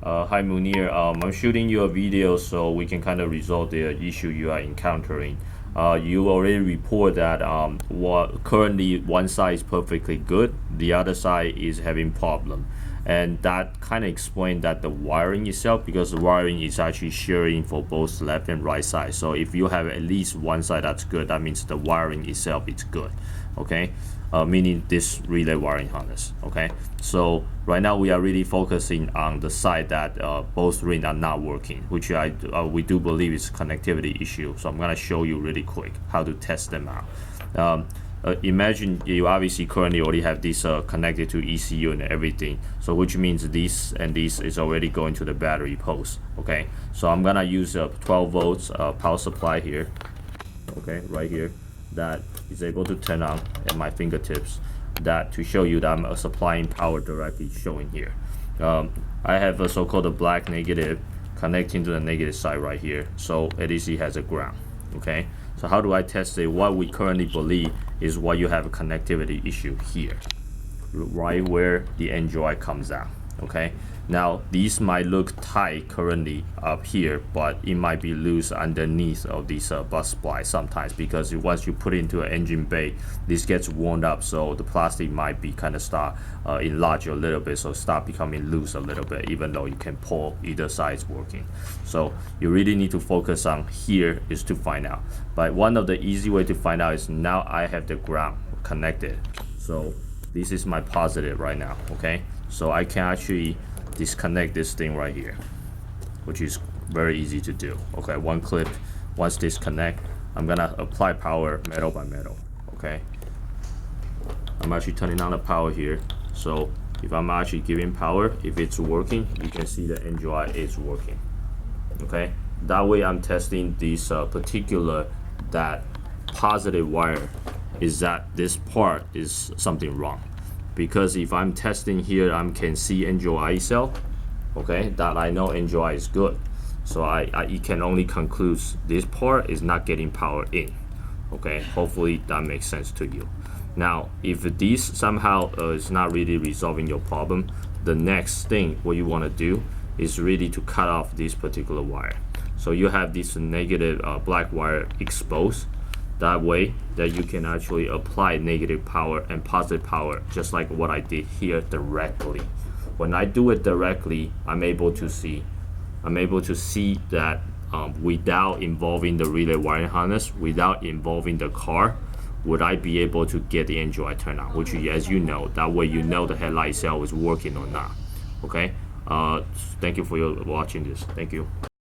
Hi Munir, I'm shooting you a video so we can kind of resolve the issue you are encountering. You already report that what currently one side is perfectly good, the other side is having problem, and that kind of explained that the wiring itself, because the wiring is actually sharing for both left and right side. So if you have at least one side that's good, that means the wiring itself is good. Okay. Meaning this relay wiring harness. Okay, so right now we are really focusing on the side that both rings are not working, which we do believe is a connectivity issue. So I'm gonna show you really quick how to test them out. Imagine you obviously currently already have this connected to ECU and everything, so which means this and this is already going to the battery post. Okay, so I'm gonna use a 12 volts power supply here. Okay, right here, that is able to turn on at my fingertips, that to show you that I'm supplying power directly showing here. I have a so-called black negative connecting to the negative side right here, so ADC has a ground. Okay, so how do I test it? What we currently believe is what you have a connectivity issue here, right where the NJOI comes out. Okay, now these might look tight currently up here, but it might be loose underneath of this bus splice sometimes, because once you put it into an engine bay, this gets worn up, so the plastic might be kind of start enlarge a little bit, so start becoming loose a little bit, even though you can pull either side is working. So you really need to focus on here is to find out. But one of the easy way to find out is now I have the ground connected, so this is my positive right now. Okay, so I can actually disconnect this thing right here, which is very easy to do. Okay, one click. Once disconnect, I'm gonna apply power metal by metal. Okay, I'm actually turning on the power here, so if I'm actually giving power, if it's working, you can see the NJOI is working. Okay, that way I'm testing this particular that positive wire is that this part is something wrong, because if I'm testing here, I can see NJOI cell. Okay, that I know NJOI is good, so it can only conclude this part is not getting power in. Okay, hopefully that makes sense to you. Now if this somehow is not really resolving your problem, the next thing what you want to do is really to cut off this particular wire. So you have this negative black wire exposed, that way that you can actually apply negative power and positive power, just like what I did here directly. When I do it directly, I'm able to see that without involving the relay wiring harness, without involving the car, would I be able to get the NJOI turn on, which, as you know, that way you know the headlight cell is working or not. Okay, thank you for watching this. Thank you.